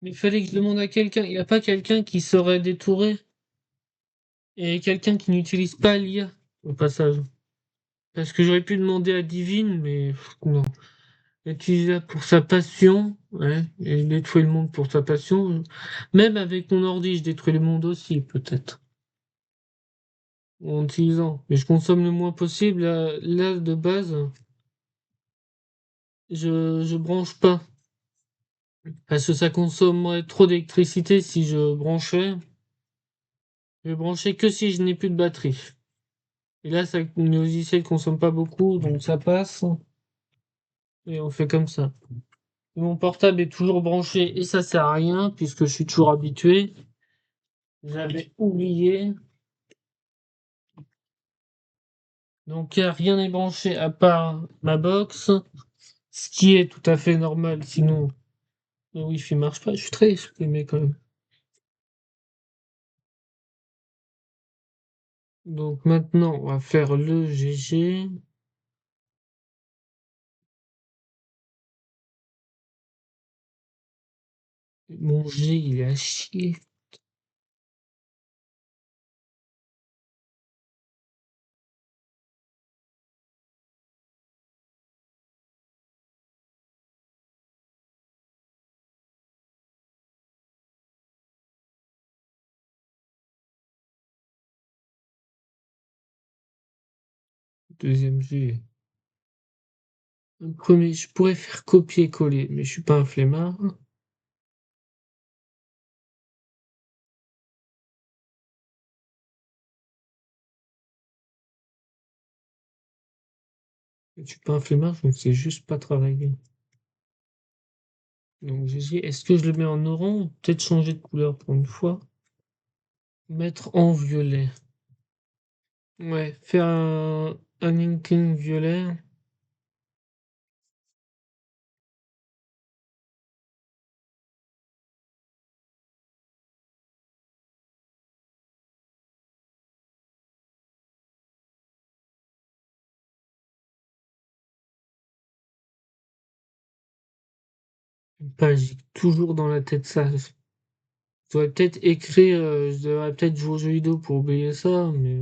Il fallait que je demande à quelqu'un. Il n'y a pas quelqu'un qui saurait détourer et quelqu'un qui n'utilise pas l'IA au passage. Parce que j'aurais pu demander à Divine, mais non. Utiliser pour sa passion, ouais, et détruire le monde pour sa passion. Même avec mon ordi, je détruis le monde aussi, peut-être. En utilisant. Mais je consomme le moins possible. Là, de base, je branche pas. Parce que ça consommerait trop d'électricité si je branchais. Je vais brancher que si je n'ai plus de batterie. Et là, ça, le logiciel consomme pas beaucoup, donc ça passe. Et on fait comme ça. Mon portable est toujours branché et ça sert à rien puisque je suis toujours habitué. J'avais oublié. Donc rien n'est branché à part ma box, ce qui est tout à fait normal, sinon le Wi-Fi marche pas. Je suis très exprimé quand même. Donc maintenant, on va faire le GG. Mon G, il est à chier. Deuxième G. Le premier, je pourrais faire copier-coller, mais je suis pas un flemmard. Je suis pas un flemmard, je ne sais juste pas travailler. Donc GG, est-ce que je le mets en orange ou peut-être changer de couleur pour une fois? Mettre en violet. Ouais, faire un inking violet. Page toujours dans la tête ça. Je devrais peut-être écrire, je devrais peut-être jouer aux jeux vidéo pour oublier ça, mais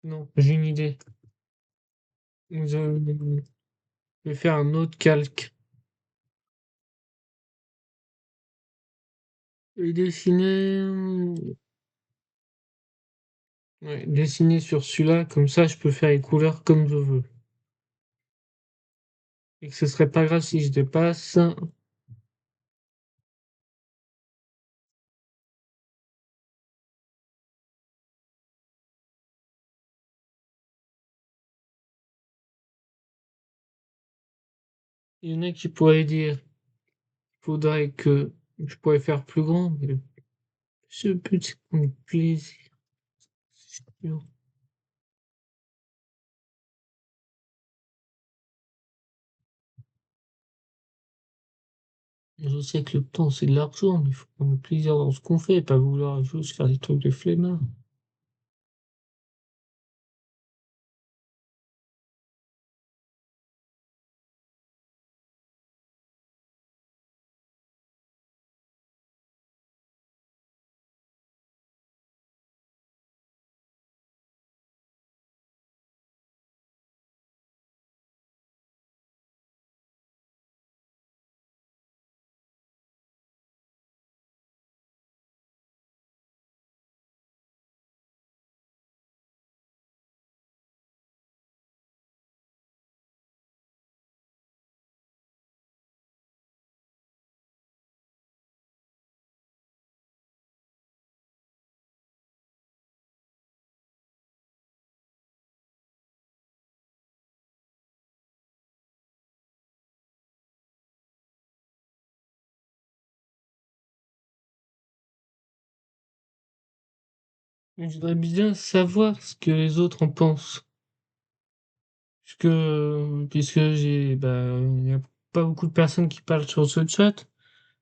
non, j'ai une idée. Je vais faire un autre calque. Et dessiner sur celui-là, comme ça je peux faire les couleurs comme je veux. Et que ce serait pas grave si je dépasse. Il y en a qui pourraient dire, faudrait que je pourrais faire plus grand, mais ce petit plaisir. Je sais que le temps, c'est de l'argent, mais il faut prendre plaisir dans ce qu'on fait, et pas vouloir juste faire des trucs de flemmard. Mais je voudrais bien savoir ce que les autres en pensent. Puisque il n'y a pas beaucoup de personnes qui parlent sur ce chat.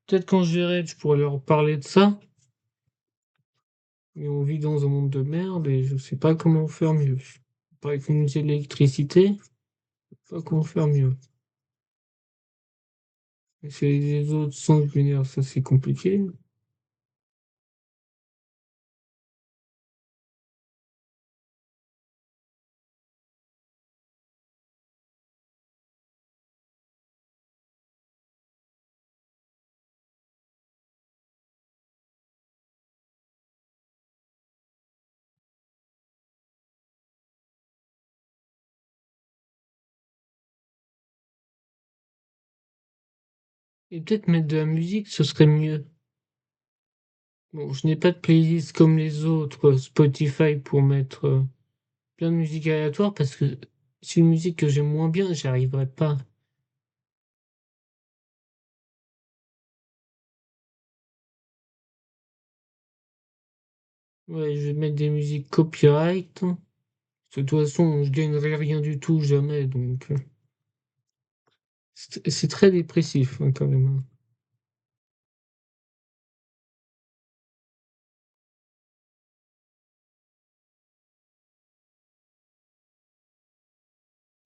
Peut-être quand je verrai, je pourrais leur parler de ça. Mais on vit dans un monde de merde et je sais pas comment faire mieux. Pas économiser de l'électricité. Pas comment faire mieux. C'est les autres sons lunaires, ça c'est compliqué. Et peut-être mettre de la musique, ce serait mieux. Bon, je n'ai pas de playlist comme les autres, Spotify, pour mettre plein de musique aléatoire parce que c'est une musique que j'aime moins bien, j'y arriverai pas. Ouais, je vais mettre des musiques copyright, hein. De toute façon, je gagnerai rien du tout, jamais, donc c'est très dépressif, hein, quand même, hein.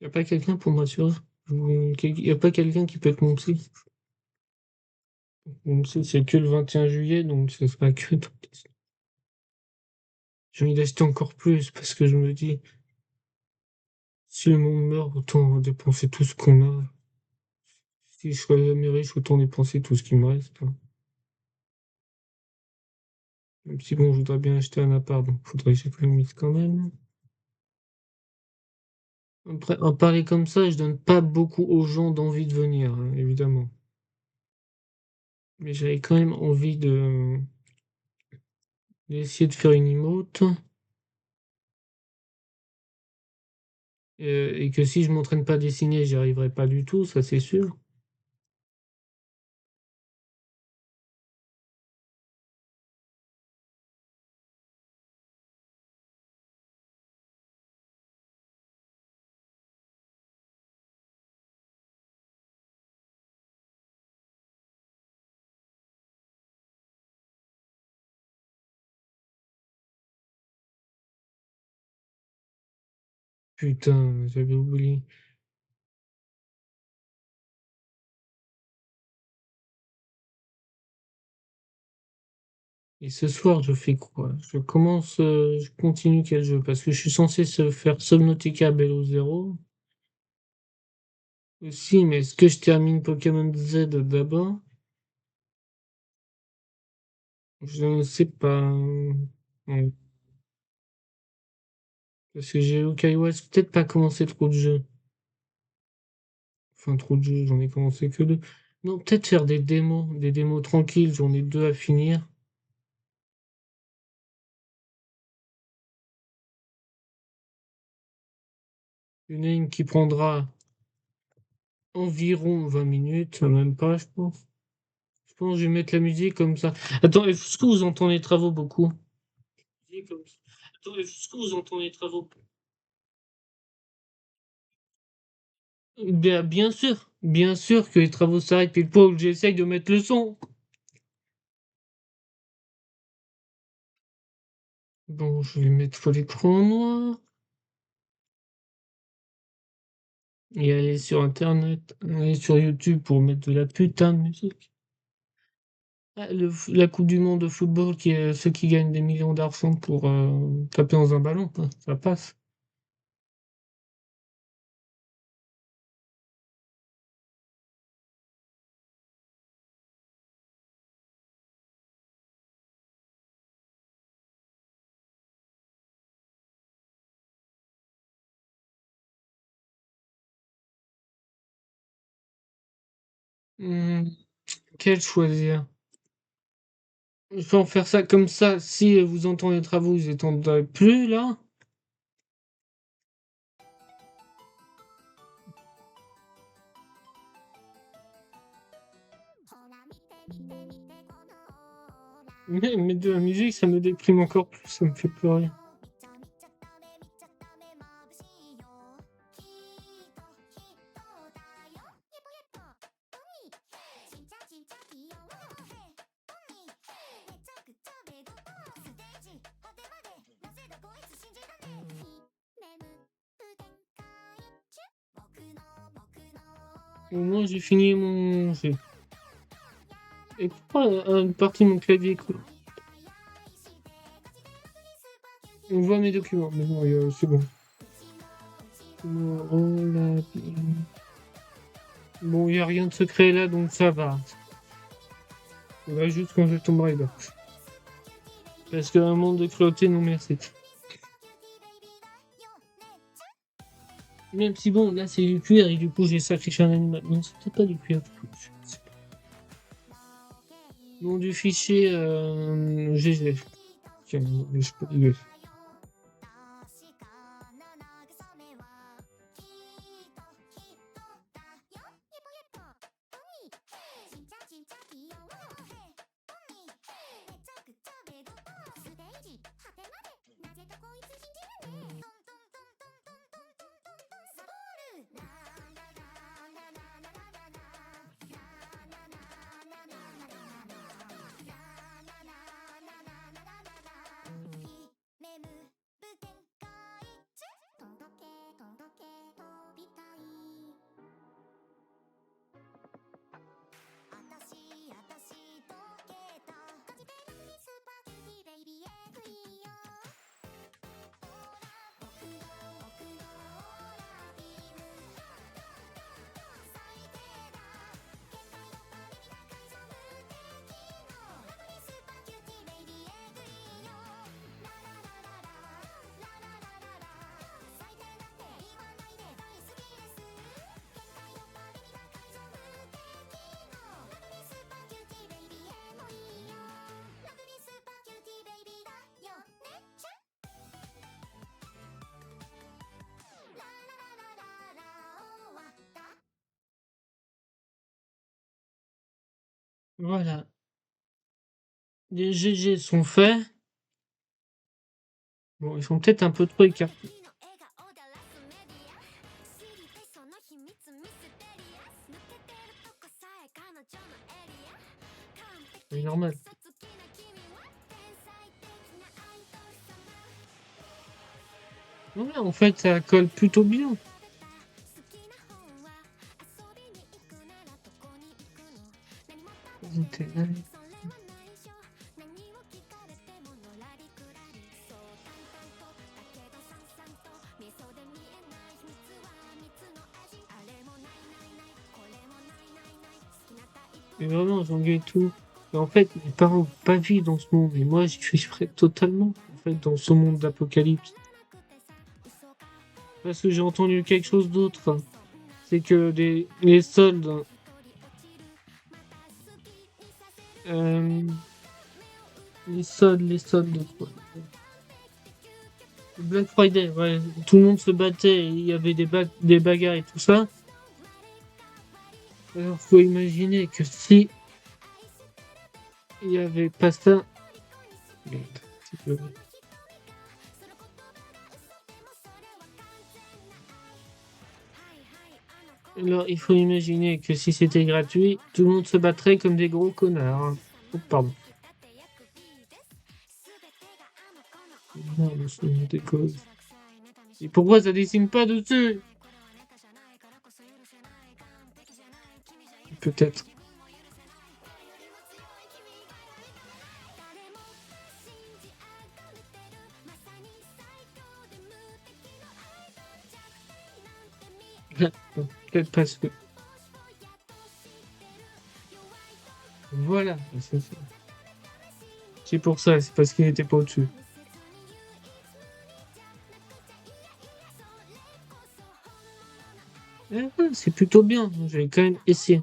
Y a pas quelqu'un pour m'assurer? Y a pas quelqu'un qui peut être mon psy? Mon psy, c'est que le 21 juillet, donc ce sera que j'ai envie d'acheter encore plus parce que je me dis, si le monde meurt, autant dépenser tout ce qu'on a. Si je serais jamais riche, autant dépenser tout ce qui me reste, hein. Même si bon, je voudrais bien acheter un appart, donc faudrait que j'économise quand même. Après, en parler comme ça, je donne pas beaucoup aux gens d'envie de venir, hein, évidemment. Mais j'avais quand même envie d'essayer de faire une emote. Et que si je m'entraîne pas à dessiner, j'y arriverai pas du tout, ça c'est sûr. Putain, j'avais oublié. Et ce soir, je fais quoi? Je continue quel jeu? Parce que je suis censé se faire Subnautica Below Zero. Aussi, mais est-ce que je termine Pokémon Z d'abord? Je ne sais pas. Ouais. Parce que j'ai au Kaiwas peut-être pas commencé trop de jeux. Enfin, trop de jeux, j'en ai commencé que deux. Non, peut-être faire des démos tranquilles, j'en ai deux à finir. Une qui prendra environ 20 minutes, même pas, je pense. Je pense que je vais mettre la musique comme ça. Attends, est-ce que vous entendez les travaux beaucoup? Musique comme ça. Attends, est-ce que vous entendez les travaux? Bien sûr que les travaux s'arrêtent pile poil où j'essaye de mettre le son. Bon, je vais mettre l'écran noir et aller sur Internet, aller sur YouTube pour mettre de la putain de musique. Ah, la Coupe du Monde de football, qui est ceux qui gagnent des millions d'argent pour taper dans un ballon, quoi. Ça passe. Hmm, quel choisir? Il faut en faire ça comme ça. Si vous entendez les travaux, vous n'entendrez plus là. Mais de la musique, ça me déprime encore plus, ça me fait pleurer. Au moins, j'ai fini mon jeu. Et pourquoi une partie de mon clavier coule? On voit mes documents, mais bon, c'est bon. Bon, il n'y a rien de secret là, donc ça va. On va juste quand je tomberai là. Parce qu'un monde de cruauté, non merci. Même si bon, là c'est du cuir et du coup j'ai sacrifié un animal. Non, c'est peut-être pas du cuir. Je sais pas. Nom du fichier GG. Tiens, mais je peux dire. Voilà. Les GG sont faits. Bon, ils sont peut-être un peu trop écartés. C'est normal. Ouais, en fait, ça colle plutôt bien. Mais vraiment, j'engueule tout. Et en fait, mes parents veulent pas vivre dans ce monde. Et moi, je vivrais totalement, en fait, dans ce monde d'apocalypse. Parce que j'ai entendu quelque chose d'autre. C'est que les soldes. Les soldes, quoi. Black Friday, ouais. Tout le monde se battait, il y avait des bagarres et tout ça. Alors, faut imaginer que si il y avait pas ça. Merde, c'est peu- Alors, il faut imaginer que si c'était gratuit, tout le monde se battrait comme des gros connards. Hein. Oh, pardon. Non, mais c'est une des causes. Et pourquoi ça dessine pas dessus? Peut-être. Peut-être parce que. Voilà. C'est pour ça, c'est parce qu'il était pas au-dessus. C'est plutôt bien. Je vais quand même essayer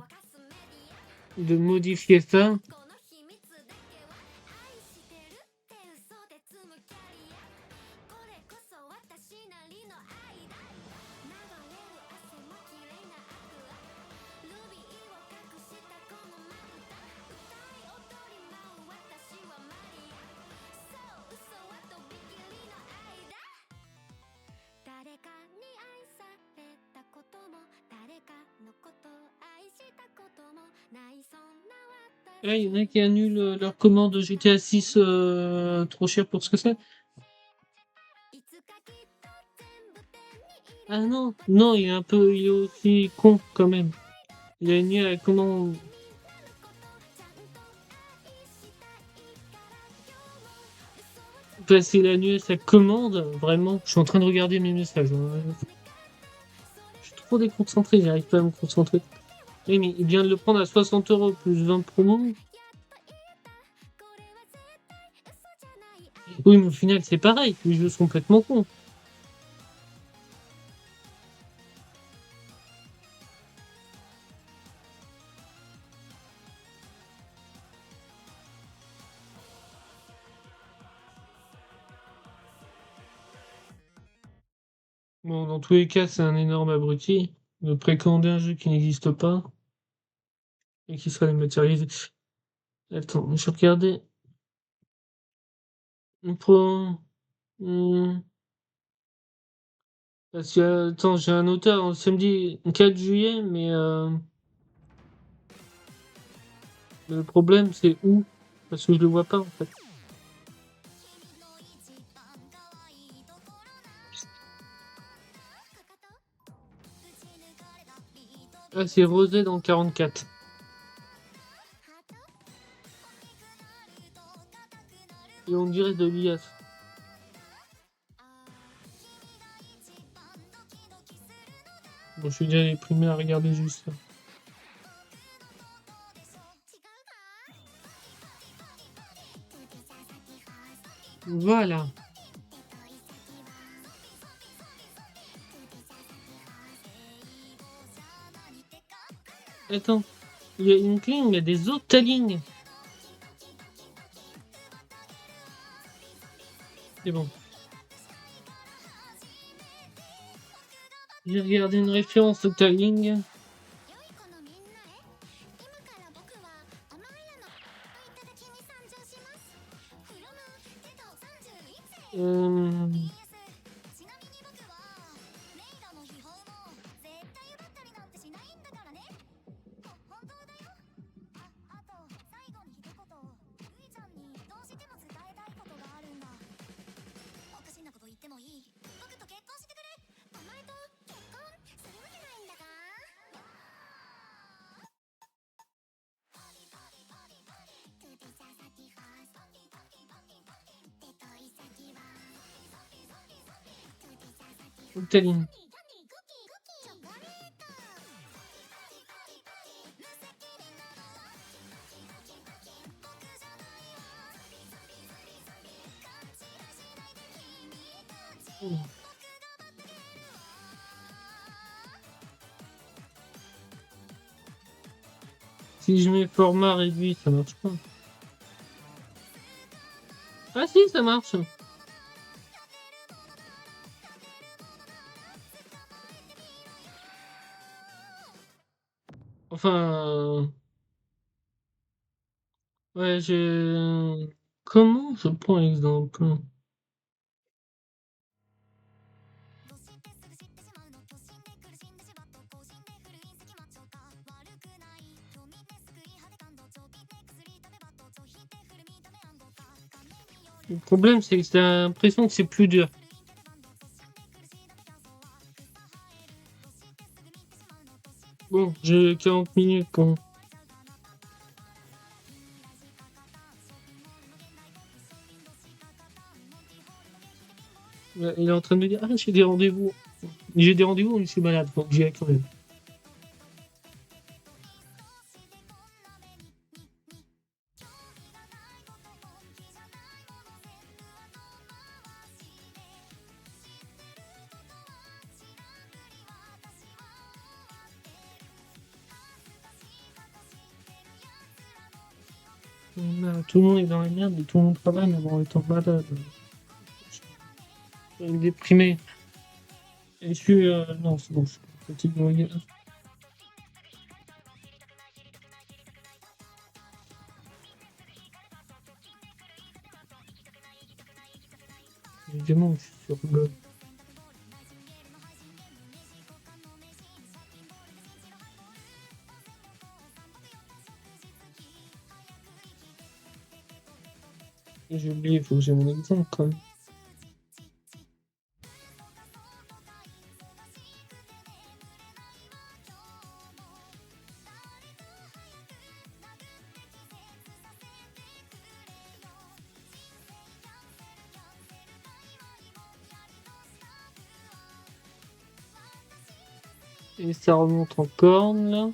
de modifier ça. Ah, il y en a qui annulent leur commande GTA 6 trop cher pour ce que c'est. Ah non, non, il est aussi con quand même. La nuit, elle commande. Passer la nuit, ça commande, vraiment. Je suis en train de regarder mes messages, hein. Je suis trop déconcentré, j'arrive pas à me concentrer. Oui, mais il vient de le prendre à 60 € plus 20 promos. Oui, mais au final, c'est pareil. Les jeux sont complètement cons. Bon, dans tous les cas, c'est un énorme abruti de précommander un jeu qui n'existe pas et qui sera dématérialisé. Attends, je regardais. Pour... Hmm, parce que, attends, j'ai un auteur en samedi 4 juillet, mais le problème, c'est où? Parce que je le vois pas, en fait. Ah, c'est Rosé dans 44. Et on dirait de l'IAS. Bon, je suis déjà les premiers à regarder juste ça. Voilà. Attends, il y a une ligne, il y a des autres lignes. C'est bon. J'ai regardé une référence au tagging. Euh... Tagging. Si je mets format réduit, ça marche pas. Ah si, ça marche. Enfin... Ouais, je... Comment je prends l'exemple? Le problème, c'est que j'ai l'impression que c'est plus dur. Bon, j'ai 40 minutes quand... Ouais, il est en train de me dire, ah, j'ai des rendez-vous. J'ai des rendez-vous, mais je suis malade, donc j'y vais quand même. Tout le monde est dans la merde et tout le monde travaille, mais bon, étant malade, je suis déprimé. Et je suis... non, c'est bon, je suis fatigué. Évidemment, je suis sur le... J'ai oublié, il faut que j'ai mon exemple quand même. Et ça remonte en corne, là.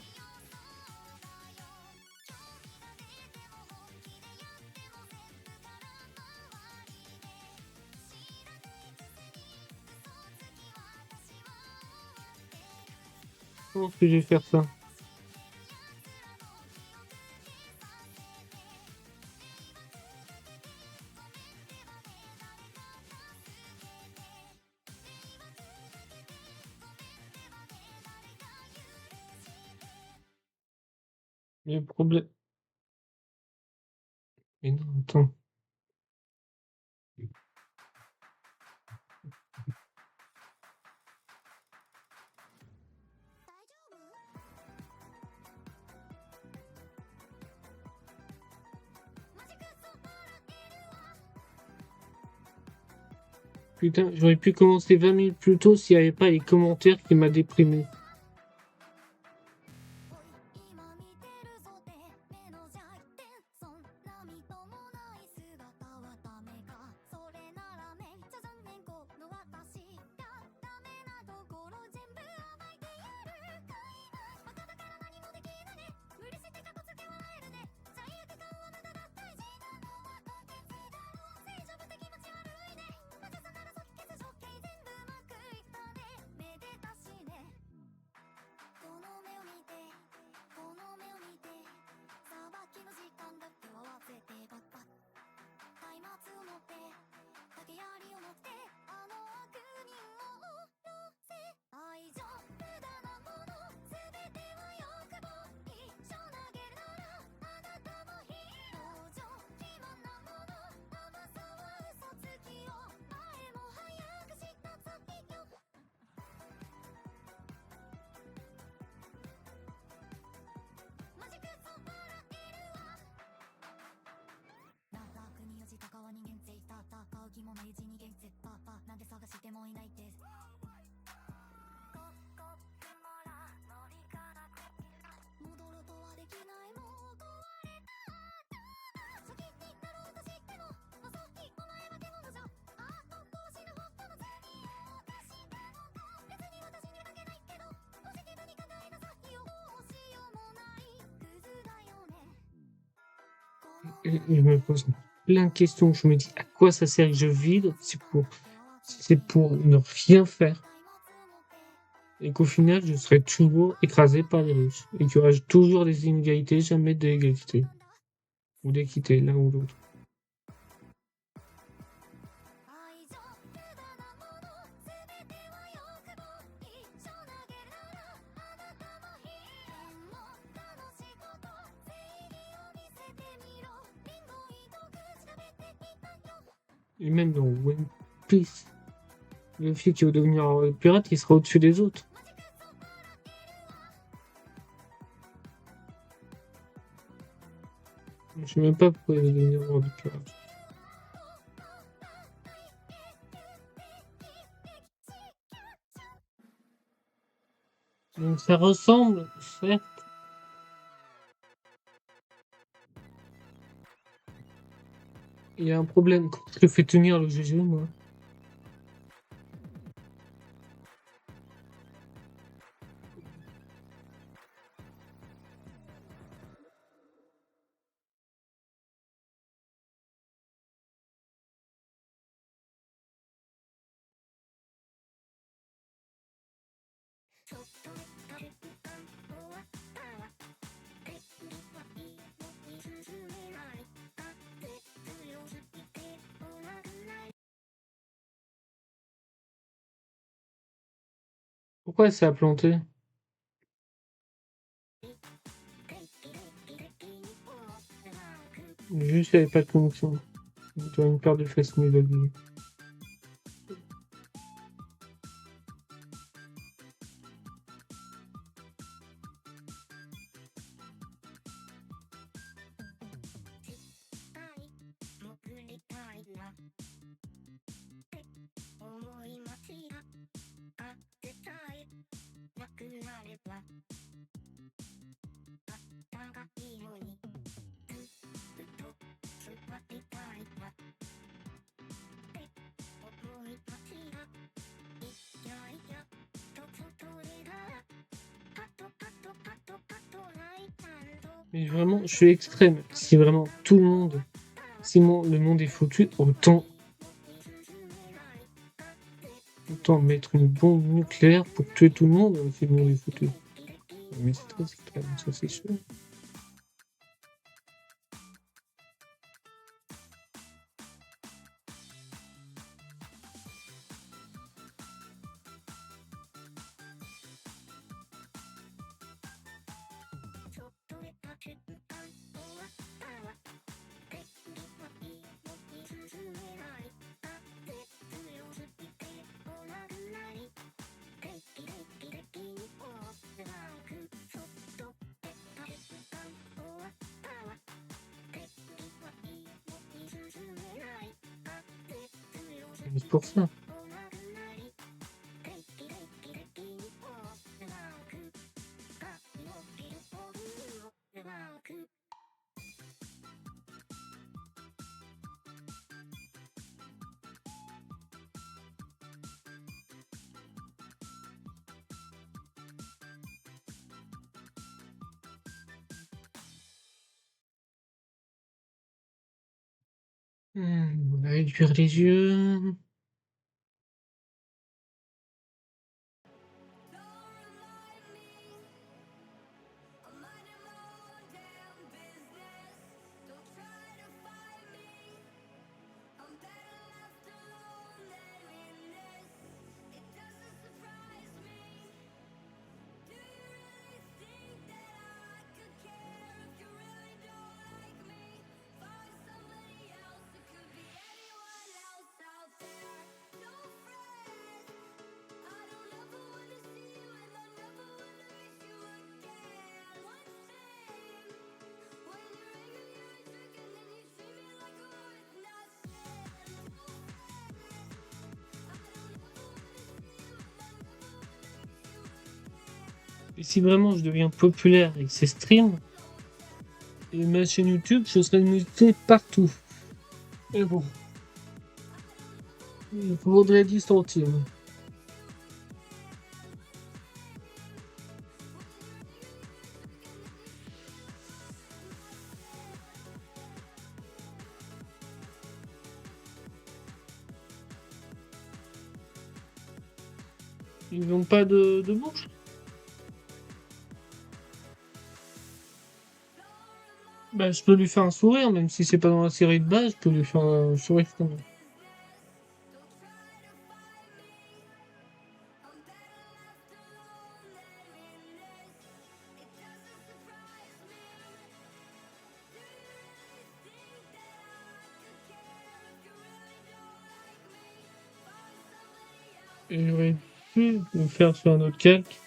Comment est-ce que je vais faire ça? Le problème... Mais non, attends. Putain, j'aurais pu commencer 20 minutes plus tôt s'il n'y avait pas les commentaires qui m'a déprimé. Je me pose plein de questions. Je me dis à quoi ça sert que je vide? C'est pour ne rien faire. Et qu'au final, je serai toujours écrasé par les Russes. Et qu'il y aura toujours des inégalités, jamais d'égalité. Ou d'équité, l'un ou l'autre. Et même dans One Piece, le fille qui veut devenir pirate, il sera au-dessus des autres. Je sais même pas pourquoi il veut devenir roi de pirate. Donc ça ressemble, certes. Il y a un problème. Comment je le fais tenir le GG, moi? Pourquoi ça a planté? Juste, il n'y avait pas de connexion. Il doit une paire de fesses mélodies. Mais vraiment, je suis extrême. Si vraiment tout le monde, le monde est foutu, autant mettre une bombe nucléaire pour tuer tout le monde si le monde est foutu. Mais c'est très extrême, ça c'est sûr. C'est pour ça. Réduire les yeux. Et si vraiment je deviens populaire et que c'est stream, et ma chaîne YouTube, je serai noté partout. Et bon. Il faudrait 10 centimes. Ils n'ont pas de bouche. Bah, je peux lui faire un sourire, même si c'est pas dans la série de base, je peux lui faire un sourire quand même. Et j'aurais pu le faire sur un autre calque.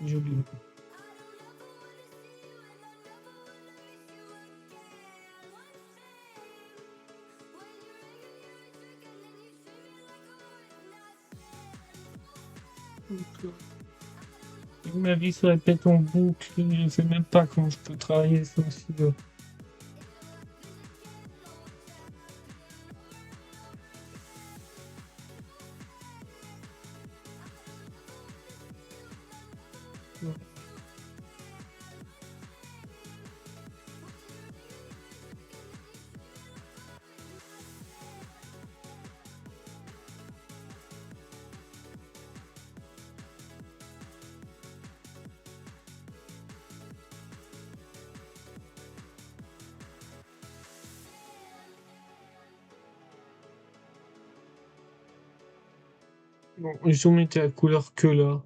J'ai oublié. Ma vie se répète en boucle, je sais même pas comment je peux travailler ça aussi. Bon, ils ont mis la couleur que là.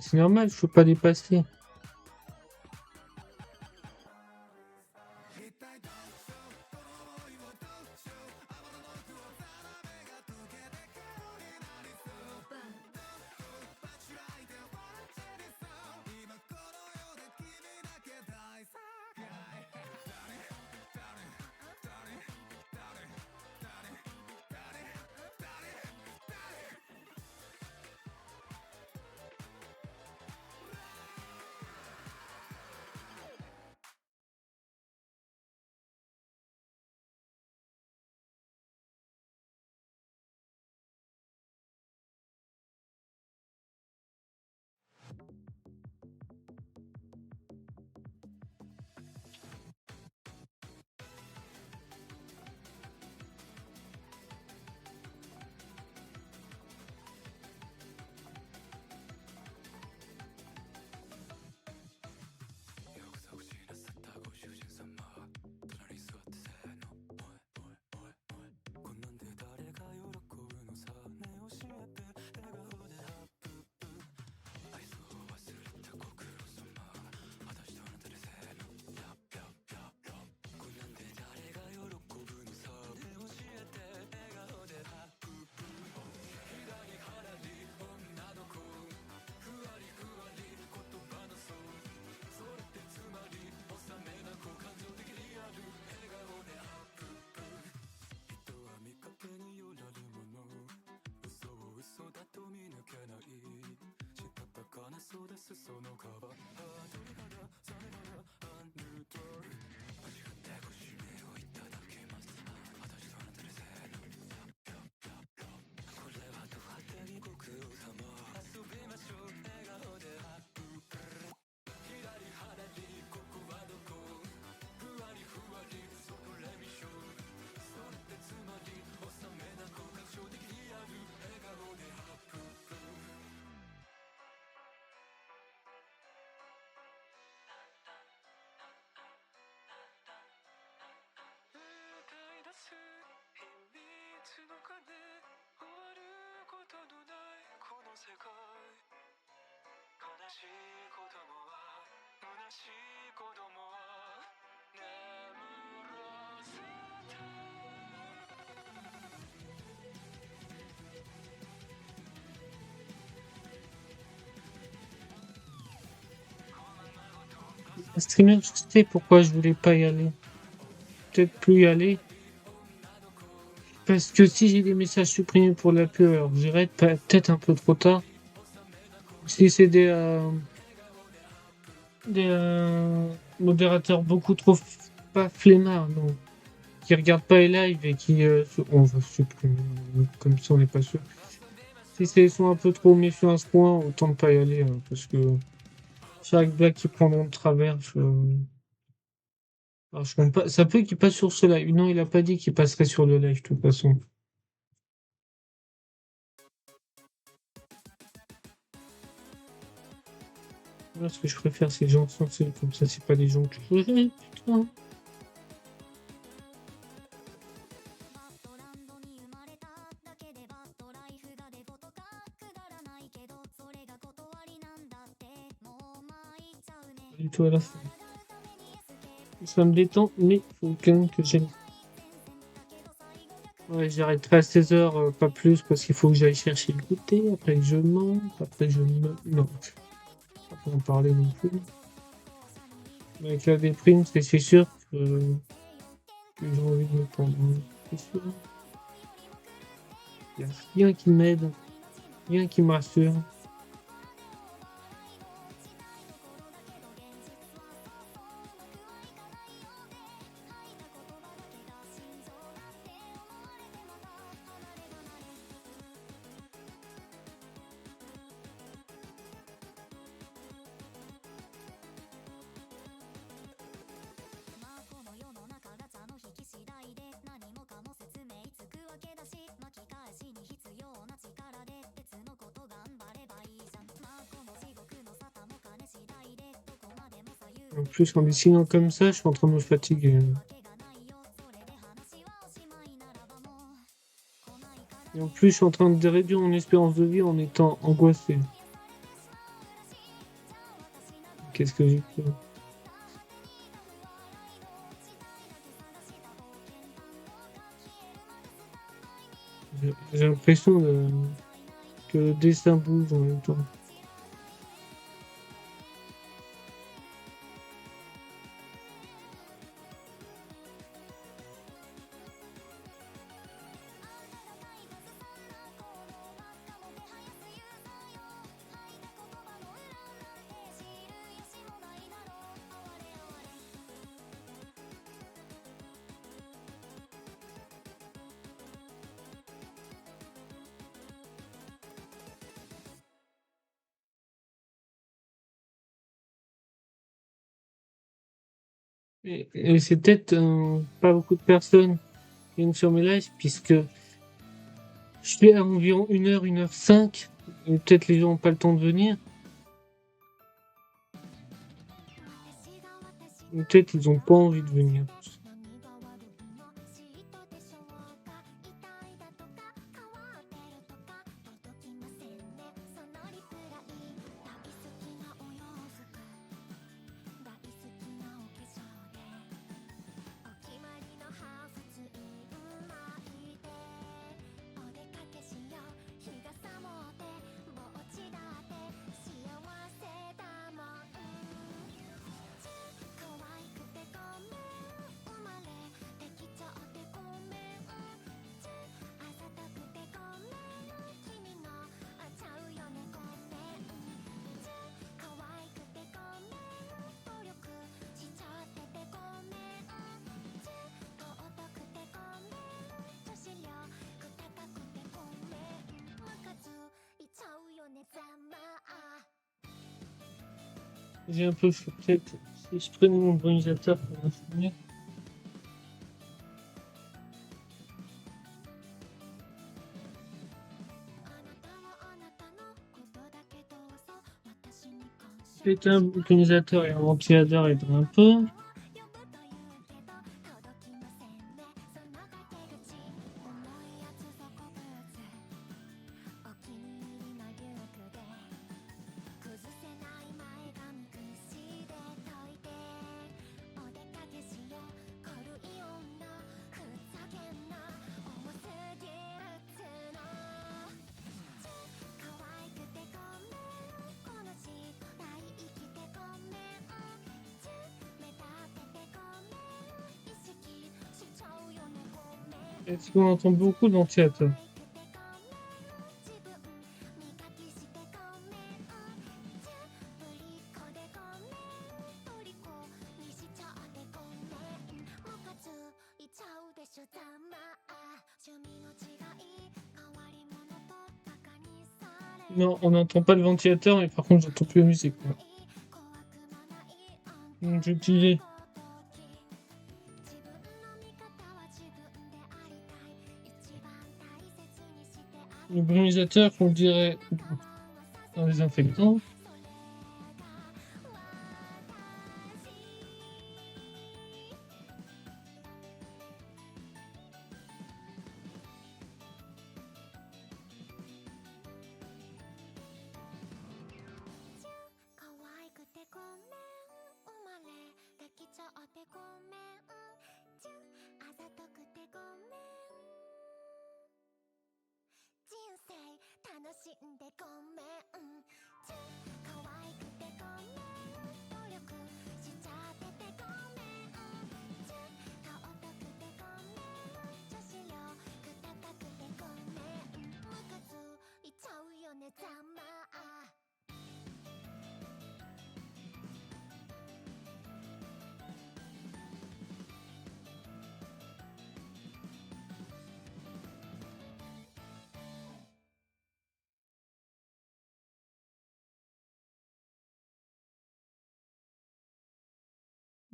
C'est normal, je peux pas dépasser. Streamer, je sais pourquoi je voulais pas y aller. Peut-être plus y aller. Parce que si j'ai des messages supprimés pour la pub, alors j'irai peut-être un peu trop tard. Si c'est des modérateurs beaucoup trop pas flemmards, non, qui regardent pas les lives et qui on va supprimer comme ça on n'est pas sûr. Si ils sont un peu trop méfiants à ce point, autant ne pas y aller parce que chaque blague qu'ils prendront de travers, alors, je compte pas. Ça peut qu'il passe sur ce live. Non, il a pas dit qu'il passerait sur le live de toute façon. Moi, ce que je préfère, c'est les gens sensés comme ça, c'est pas des gens que je putain. Du tout à la fin. Ça me détend, mais faut quand même que j'aille. Ouais, j'arrêterai à 16h, pas plus, parce qu'il faut que j'aille chercher le goûter, après que je mange, après je me... Non, pas pour en parler non plus. Avec la déprime, c'est sûr que j'ai envie de me prendre. C'est sûr. Il n'y a rien qui m'aide, rien qui me rassure. En plus, en dessinant comme ça, je suis en train de me fatiguer. Et en plus, je suis en train de réduire mon espérance de vie en étant angoissé. Qu'est-ce que j'ai fait? J'ai l'impression que le dessin bouge en même temps. Et c'est peut-être pas beaucoup de personnes qui viennent sur mes lives, puisque je fais à environ 1h, 1h05, et peut-être les gens n'ont pas le temps de venir. Ou peut-être ils n'ont pas envie de venir. J'ai un peu peut-être si je prenais mon bronisateur pour m'informer. Peut-être un bronisateur et un ventilateur aiderait un peu. Est-ce qu'on entend beaucoup de ventilateurs? Non, on n'entend pas le ventilateur, mais par contre, j'entends plus la musique. Donc, j'ai utilisé le brumisateur qu'on dirait un désinfectant.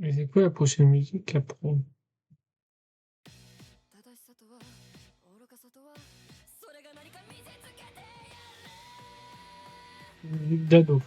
Mais c'est quoi la prochaine musique après? Musique d'ado.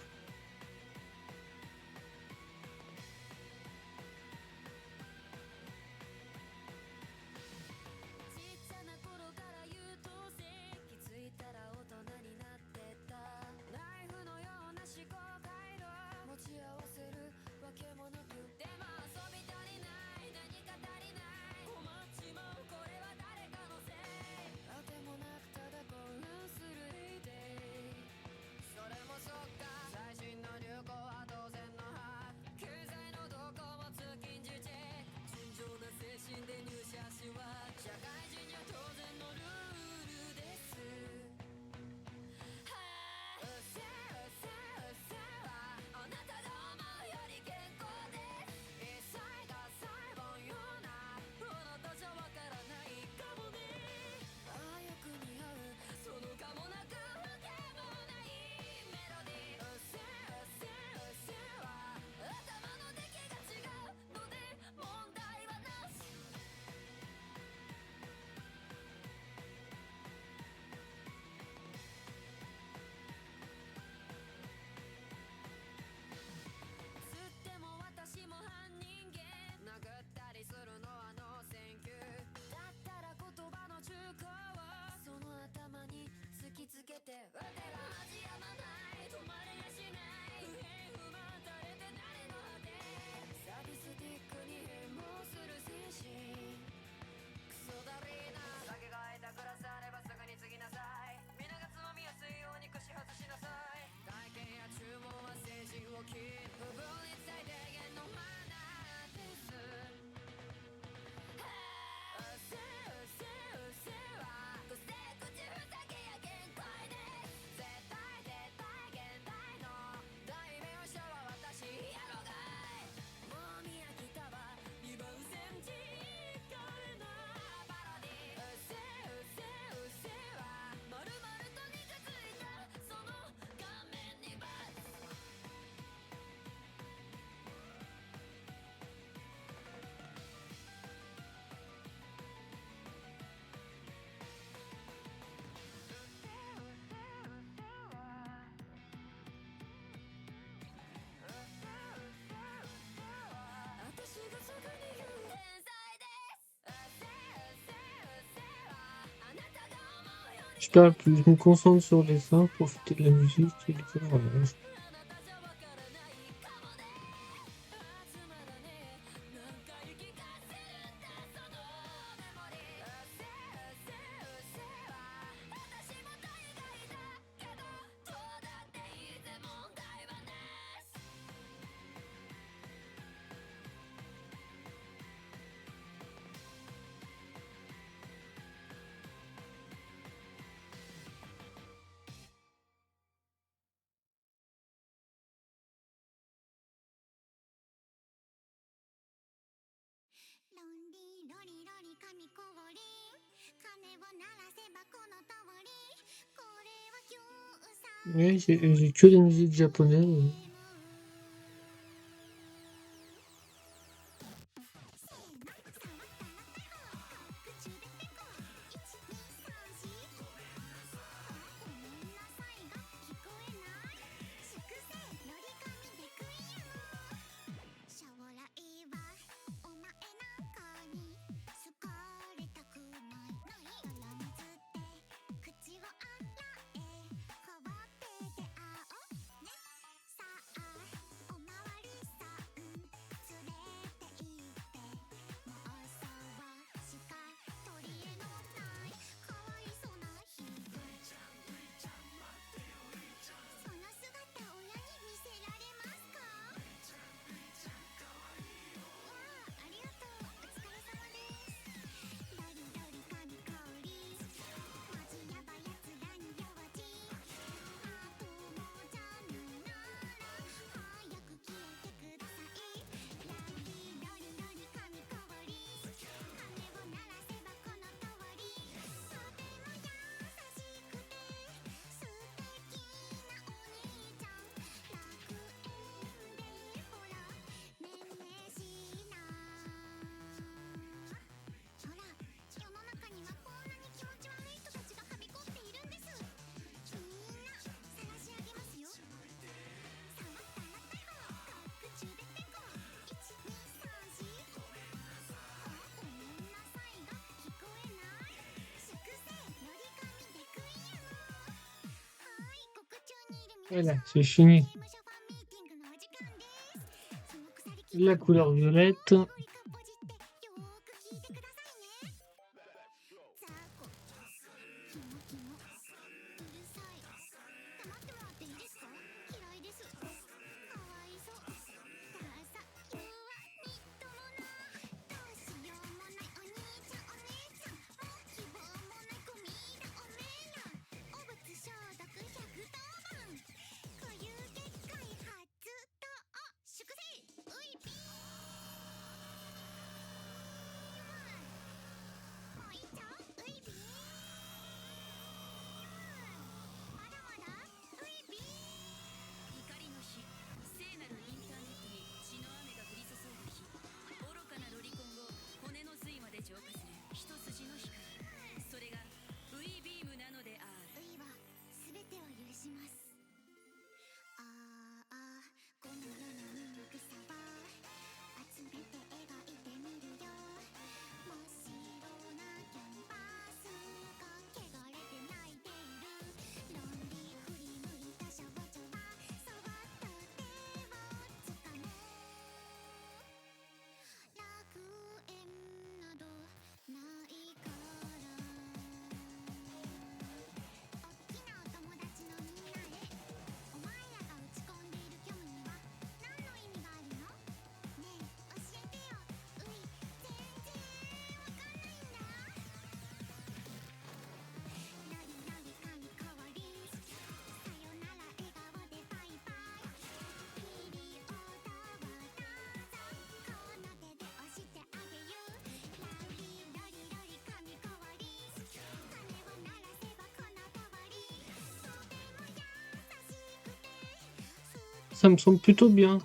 Je parle plus, je me concentre sur les sons, profiter de la musique et tout. Voilà. Ouais, j'ai que des musiques japonaises. Voilà, c'est fini. La couleur violette. Ça me semble plutôt bien.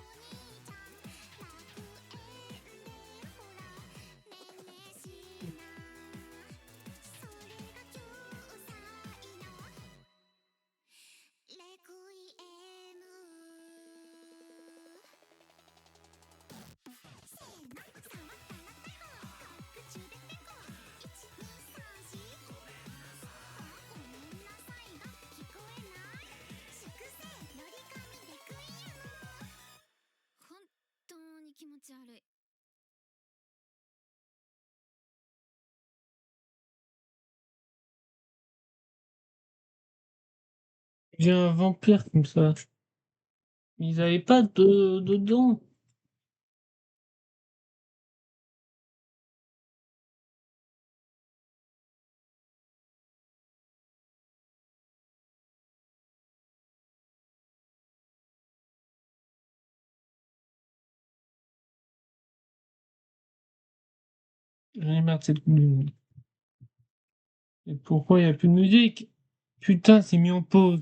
J'ai un vampire comme ça. Ils avaient pas de dents. J'en ai marre de cette coupe du monde. Et pourquoi il y a plus de musique? Putain, c'est mis en pause.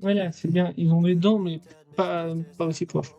Voilà, c'est bien. Ils ont des dents, mais pas aussi fortes.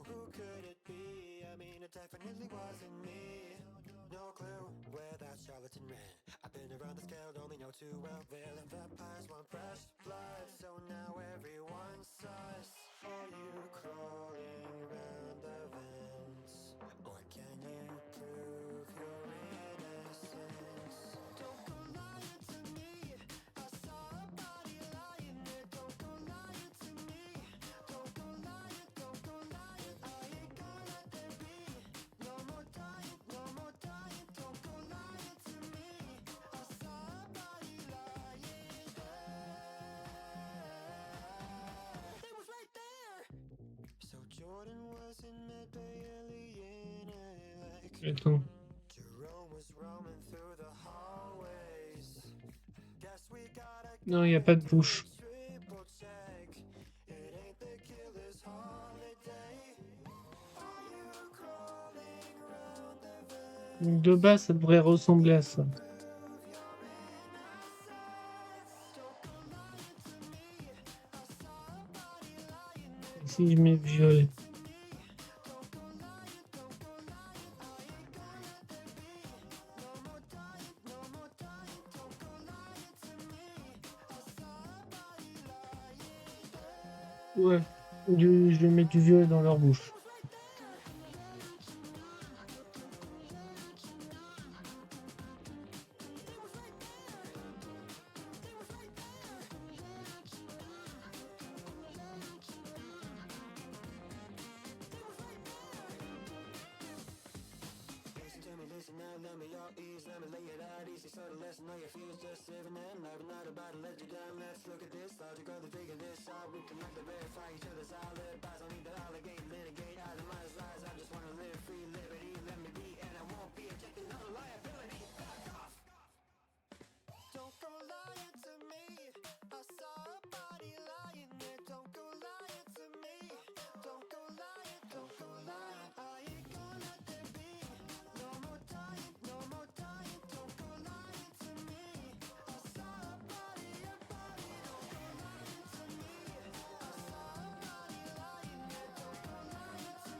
Attends. Non, il n'y a pas de bouche. Donc de base, ça devrait ressembler à ça. Si je mets violet. Ouais. Je vais mettre du violet dans leur bouche.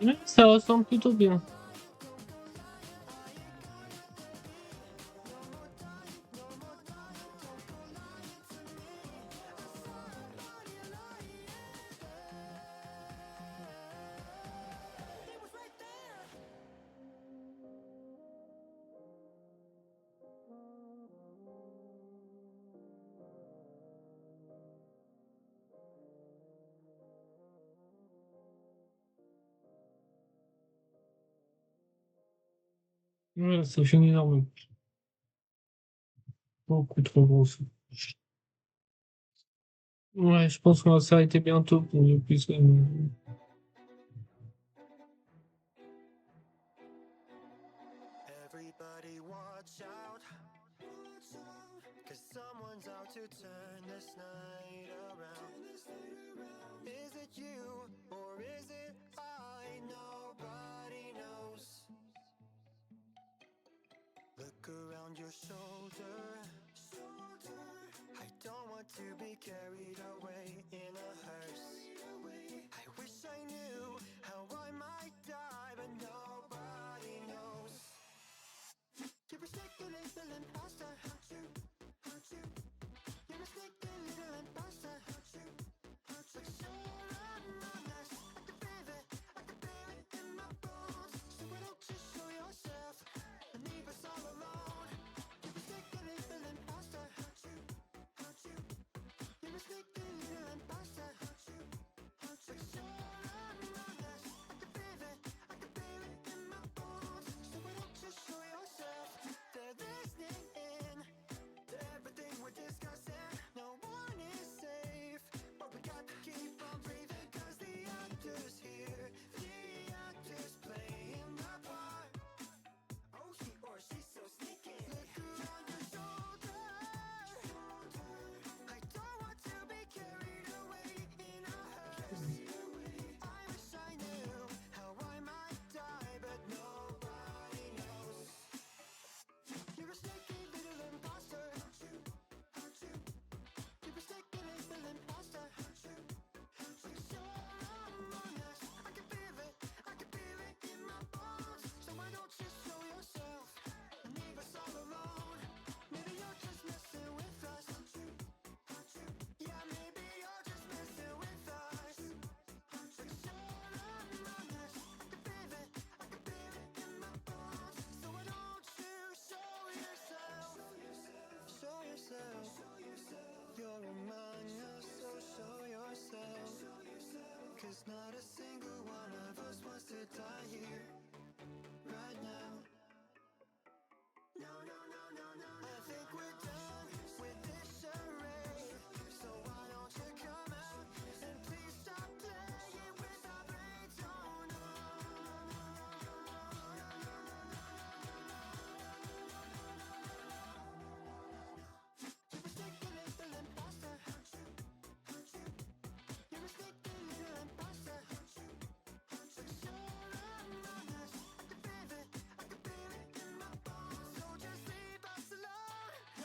Ouais, ça ressemble plutôt bien. Ouais, ça fait une énorme. Beaucoup trop grosse. Ouais, je pense qu'on va s'arrêter bientôt pour ne plus.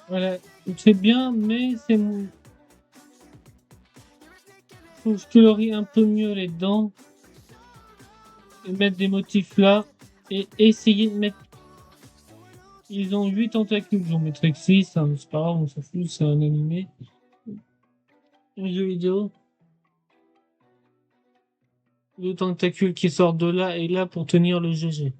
Voilà, c'est bien, mais c'est faut que je colorie un peu mieux les dents et mettre des motifs là et essayer de mettre. Ils ont 8 tentacules, j'en mettrai que 6, hein, c'est pas grave, on s'en fout, c'est un animé. Un jeu vidéo. Le tentacule qui sort de là et là pour tenir le GG.